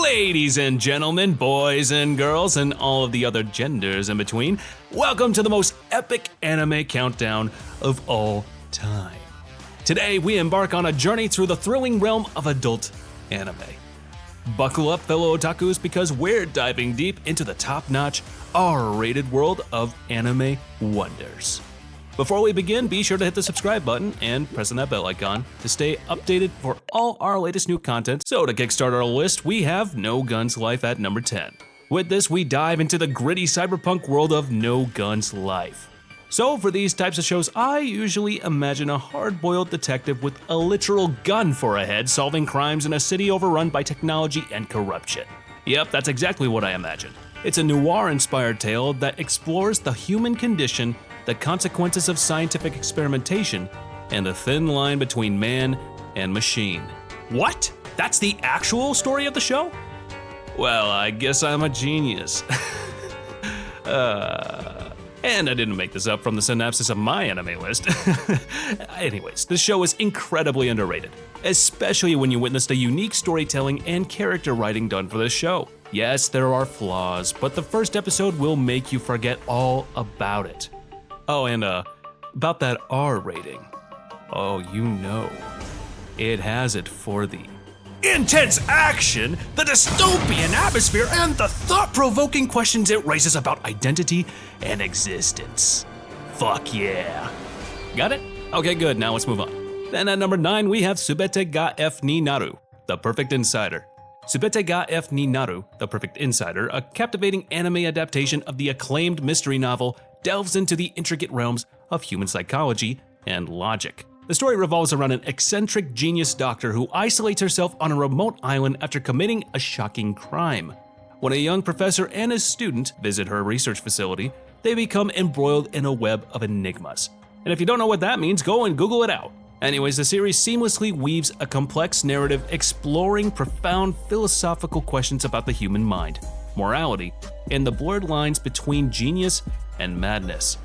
Ladies and gentlemen, boys and girls, and all of the other genders in between, welcome to the most epic anime countdown of all time. Today, we embark on a journey through the thrilling realm of adult anime. Buckle up, fellow otakus, because we're diving deep into the top-notch, R-rated world of anime wonders. Before we begin, be sure to hit the subscribe button and press on that bell icon to stay updated for all our latest new content. So to kickstart our list, we have No Gun's Life at number 10. With this, we dive into the gritty cyberpunk world of No Gun's Life. So for these types of shows, I usually imagine a hard-boiled detective with a literal gun for a head solving crimes in a city overrun by technology and corruption. Yep, that's exactly what I imagine. It's a noir-inspired tale that explores the human condition, the consequences of scientific experimentation, and the thin line between man and machine. What? That's the actual story of the show? Well, I guess I'm a genius. And I didn't make this up from the synopsis of my anime list. Anyways, this show is incredibly underrated, especially when you witness the unique storytelling and character writing done for this show. Yes, there are flaws, but the first episode will make you forget all about it. Oh, and about that R rating. Oh, you know, it has it for the intense action, the dystopian atmosphere, and the thought-provoking questions it raises about identity and existence. Fuck yeah. Got it? Okay, good, now let's move on. Then at number 9, we have Subete ga F ni Naru, The Perfect Insider. Subete ga F ni Naru, The Perfect Insider, a captivating anime adaptation of the acclaimed mystery novel, delves into the intricate realms of human psychology and logic. The story revolves around an eccentric genius doctor who isolates herself on a remote island after committing a shocking crime. When a young professor and his student visit her research facility, they become embroiled in a web of enigmas. And if you don't know what that means, go and Google it out. Anyways, the series seamlessly weaves a complex narrative exploring profound philosophical questions about the human mind, morality, and the blurred lines between genius and madness.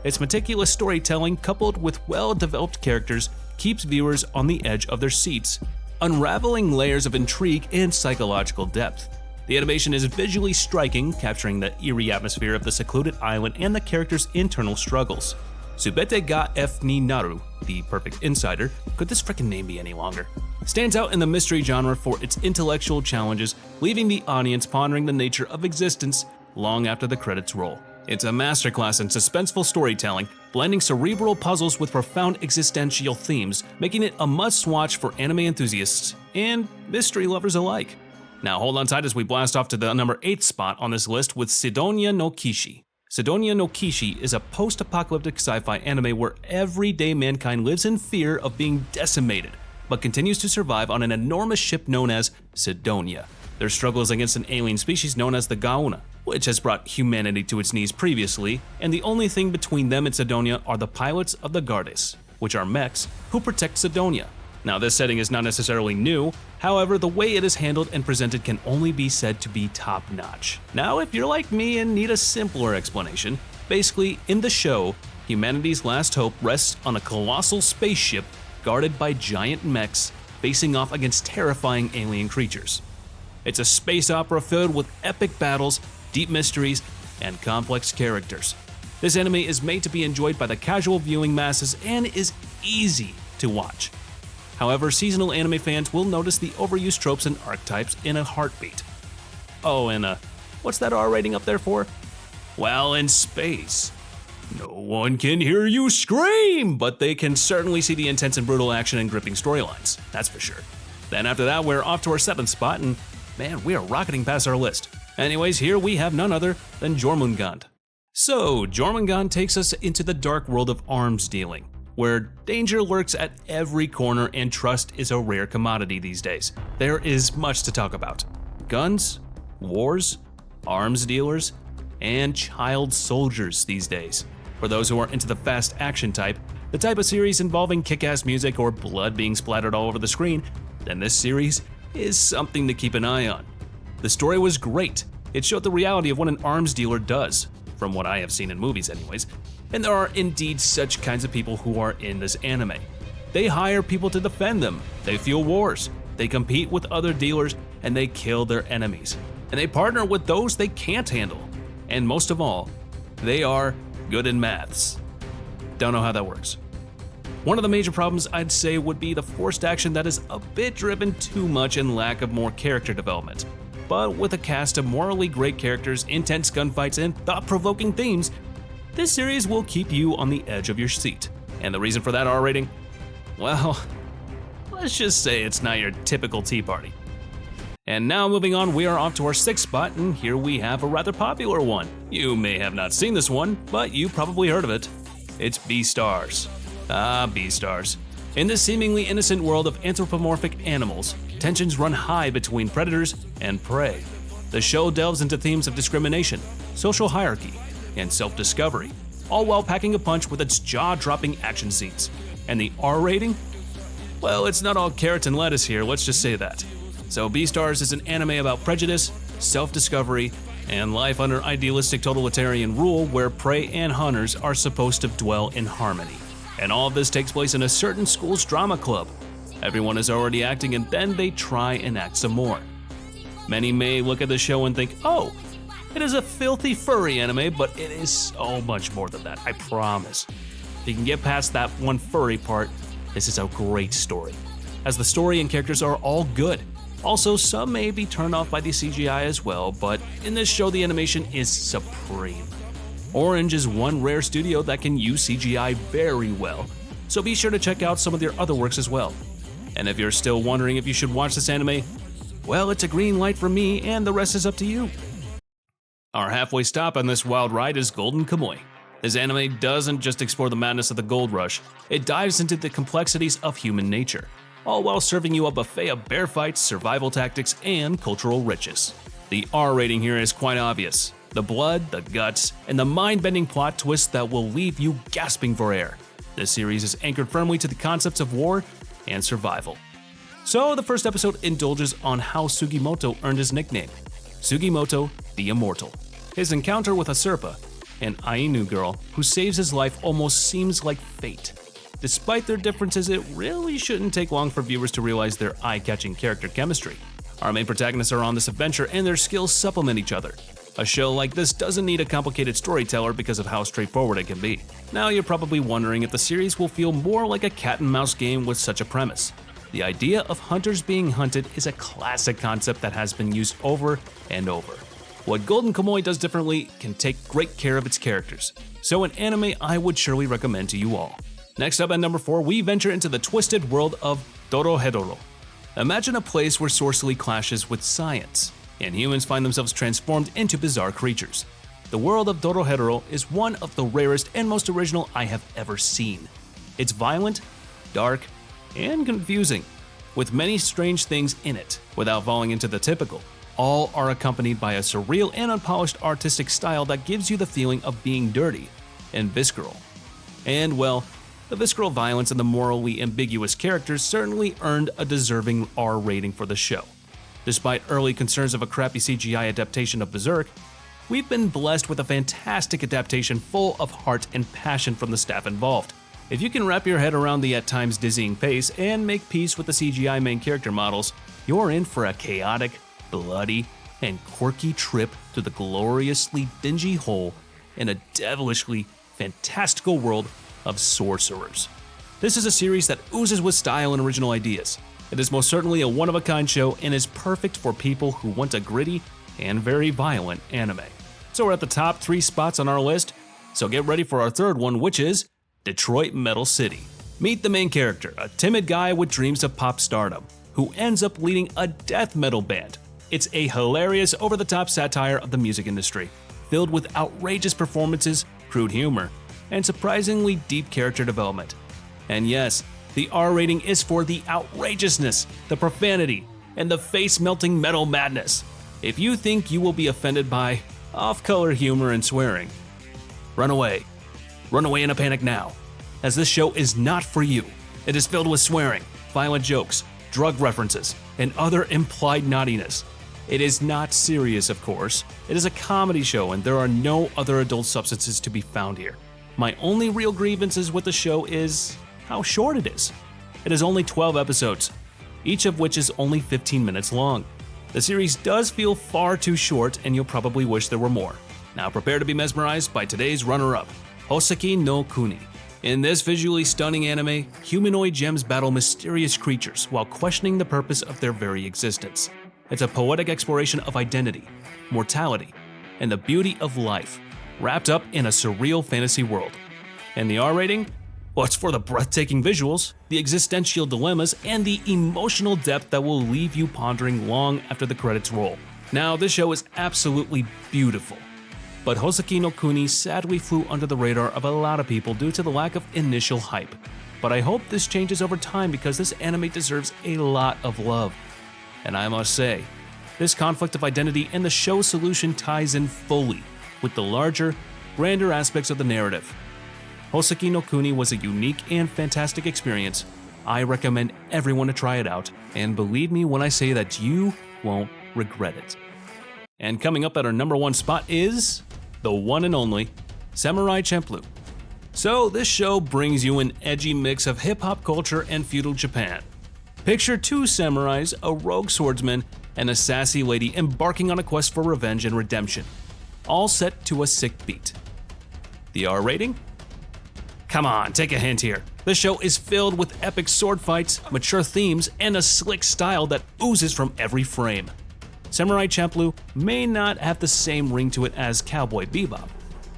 Its meticulous storytelling, coupled with well-developed characters, keeps viewers on the edge of their seats, unraveling layers of intrigue and psychological depth. The animation is visually striking, capturing the eerie atmosphere of the secluded island and the characters' internal struggles. Subete ga F ni Naru, The Perfect Insider, could this frickin' name be any longer, stands out in the mystery genre for its intellectual challenges, leaving the audience pondering the nature of existence long after the credits roll. It's a masterclass in suspenseful storytelling, blending cerebral puzzles with profound existential themes, making it a must-watch for anime enthusiasts and mystery lovers alike. Now hold on tight as we blast off to the number 8 spot on this list with Sidonia no Kishi. Sidonia no Kishi is a post-apocalyptic sci-fi anime where everyday mankind lives in fear of being decimated, but continues to survive on an enormous ship known as Sidonia. Their struggles against an alien species known as the Gauna, which has brought humanity to its knees previously, and the only thing between them and Sidonia are the pilots of the Guardes, which are mechs who protect Sidonia. Now this setting is not necessarily new, however the way it is handled and presented can only be said to be top-notch. Now if you're like me and need a simpler explanation, basically in the show, humanity's last hope rests on a colossal spaceship guarded by giant mechs facing off against terrifying alien creatures. It's a space opera filled with epic battles, deep mysteries, and complex characters. This anime is made to be enjoyed by the casual viewing masses and is easy to watch. However, seasonal anime fans will notice the overused tropes and archetypes in a heartbeat. Oh, and what's that R rating up there for? Well, in space, no one can hear you scream, but they can certainly see the intense and brutal action and gripping storylines, that's for sure. Then after that, we're off to our 7th spot, and man, we are rocketing past our list. Anyways, here we have none other than Jormungand. So, Jormungand takes us into the dark world of arms dealing, where danger lurks at every corner and trust is a rare commodity these days. There is much to talk about. Guns, wars, arms dealers, and child soldiers these days. For those who are into the fast action type, the type of series involving kick-ass music or blood being splattered all over the screen, then this series is something to keep an eye on. The story was great. It showed the reality of what an arms dealer does, from what I have seen in movies anyways, and there are indeed such kinds of people who are in this anime. They hire people to defend them, they fuel wars, they compete with other dealers, and they kill their enemies. And they partner with those they can't handle. And most of all, they are good in maths. Don't know how that works. One of the major problems I'd say would be the forced action that is a bit driven too much and lack of more character development. But with a cast of morally great characters, intense gunfights, and thought-provoking themes, this series will keep you on the edge of your seat. And the reason for that R rating? Well, let's just say it's not your typical tea party. And now moving on, we are off to our 6th spot, and here we have a rather popular one. You may have not seen this one, but you probably heard of it. It's Beastars. Ah, Beastars. In this seemingly innocent world of anthropomorphic animals, tensions run high between predators and prey. The show delves into themes of discrimination, social hierarchy, and self-discovery, all while packing a punch with its jaw-dropping action scenes. And the R rating? Well, it's not all carrots and lettuce here, let's just say that. So Beastars is an anime about prejudice, self-discovery, and life under idealistic totalitarian rule where prey and hunters are supposed to dwell in harmony. And all of this takes place in a certain school's drama club. Everyone is already acting and then they try and act some more. Many may look at the show and think, oh, it is a filthy furry anime, but it is so much more than that, I promise. If you can get past that one furry part, this is a great story, as the story and characters are all good. Also, some may be turned off by the CGI as well, but in this show the animation is supreme. Orange is one rare studio that can use CGI very well, so be sure to check out some of their other works as well. And if you're still wondering if you should watch this anime, well, it's a green light from me and the rest is up to you. Our halfway stop on this wild ride is Golden Kamuy. This anime doesn't just explore the madness of the gold rush, it dives into the complexities of human nature, all while serving you a buffet of bear fights, survival tactics, and cultural riches. The R rating here is quite obvious. The blood, the guts, and the mind-bending plot twists that will leave you gasping for air. This series is anchored firmly to the concepts of war and survival. So the first episode indulges on how Sugimoto earned his nickname, Sugimoto the Immortal. His encounter with a Serpa, an Ainu girl who saves his life, almost seems like fate. Despite their differences, it really shouldn't take long for viewers to realize their eye-catching character chemistry. Our main protagonists are on this adventure and their skills supplement each other. A show like this doesn't need a complicated storyteller because of how straightforward it can be. Now you're probably wondering if the series will feel more like a cat and mouse game with such a premise. The idea of hunters being hunted is a classic concept that has been used over and over. What Golden Kamuy does differently can take great care of its characters, so an anime I would surely recommend to you all. Next up at number 4, we venture into the twisted world of Dorohedoro. Imagine a place where sorcery clashes with science, and humans find themselves transformed into bizarre creatures. The world of Dorohedoro is one of the rarest and most original I have ever seen. It's violent, dark, and confusing, with many strange things in it, without falling into the typical. All are accompanied by a surreal and unpolished artistic style that gives you the feeling of being dirty and visceral. And well, the visceral violence and the morally ambiguous characters certainly earned a deserving R rating for the show. Despite early concerns of a crappy CGI adaptation of Berserk, we've been blessed with a fantastic adaptation full of heart and passion from the staff involved. If you can wrap your head around the at times dizzying pace and make peace with the CGI main character models, you're in for a chaotic, bloody, and quirky trip to the gloriously dingy hole in a devilishly fantastical world of sorcerers. This is a series that oozes with style and original ideas. It is most certainly a one-of-a-kind show and is perfect for people who want a gritty and very violent anime. So we're at the top 3 spots on our list, so get ready for our third one, which is Detroit Metal City. Meet the main character, a timid guy with dreams of pop stardom, who ends up leading a death metal band. It's a hilarious, over-the-top satire of the music industry, filled with outrageous performances, crude humor, and surprisingly deep character development. And yes, the R rating is for the outrageousness, the profanity, and the face-melting metal madness. If you think you will be offended by off-color humor and swearing, run away. Run away in a panic now, as this show is not for you. It is filled with swearing, violent jokes, drug references, and other implied naughtiness. It is not serious, of course. It is a comedy show and there are no other adult substances to be found here. My only real grievances with the show is how short it is. It is only 12 episodes, each of which is only 15 minutes long. The series does feel far too short, and you'll probably wish there were more. Now prepare to be mesmerized by today's runner-up, Hoshisaki No Kuni. In this visually stunning anime, humanoid gems battle mysterious creatures while questioning the purpose of their very existence. It's a poetic exploration of identity, mortality, and the beauty of life, wrapped up in a surreal fantasy world. And the R rating? Well, it's for the breathtaking visuals, the existential dilemmas, and the emotional depth that will leave you pondering long after the credits roll. Now, this show is absolutely beautiful, but Hoshisaki no Kuni sadly flew under the radar of a lot of people due to the lack of initial hype. But I hope this changes over time because this anime deserves a lot of love. And I must say, this conflict of identity and the show's solution ties in fully with the larger, grander aspects of the narrative. Hoshisaki no Kuni was a unique and fantastic experience. I recommend everyone to try it out, and believe me when I say that you won't regret it. And coming up at our number 1 spot is the one and only Samurai Champloo. So this show brings you an edgy mix of hip-hop culture and feudal Japan. Picture 2 samurais, a rogue swordsman, and a sassy lady embarking on a quest for revenge and redemption, all set to a sick beat. The R rating? Come on, take a hint here. The show is filled with epic sword fights, mature themes, and a slick style that oozes from every frame. Samurai Champloo may not have the same ring to it as Cowboy Bebop,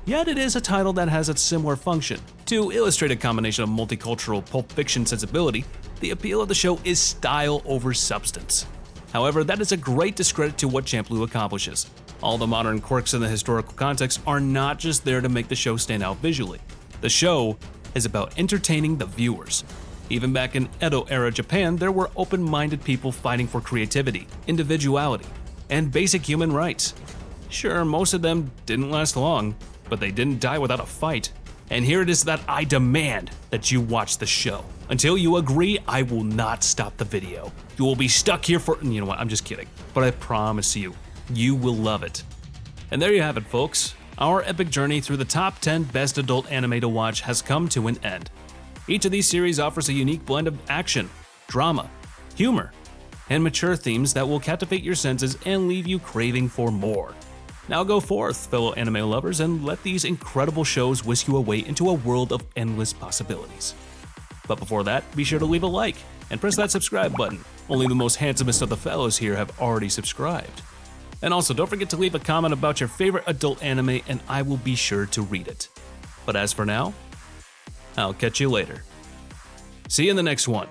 yet it is a title that has a similar function. To illustrate a combination of multicultural Pulp Fiction sensibility, the appeal of the show is style over substance. However, that is a great discredit to what Champloo accomplishes. All the modern quirks in the historical context are not just there to make the show stand out visually. The show is about entertaining the viewers. Even back in Edo-era Japan, there were open-minded people fighting for creativity, individuality, and basic human rights. Sure, most of them didn't last long, but they didn't die without a fight. And here it is that I demand that you watch the show. Until you agree, I will not stop the video. You will be stuck here for— you know what, I'm just kidding. But I promise you, you will love it. And there you have it, folks. Our epic journey through the top 10 best adult anime to watch has come to an end. Each of these series offers a unique blend of action, drama, humor, and mature themes that will captivate your senses and leave you craving for more. Now go forth, fellow anime lovers, and let these incredible shows whisk you away into a world of endless possibilities. But before that, be sure to leave a like and press that subscribe button. Only the most handsomest of the fellows here have already subscribed. And also, don't forget to leave a comment about your favorite adult anime and I will be sure to read it. But as for now, I'll catch you later. See you in the next one.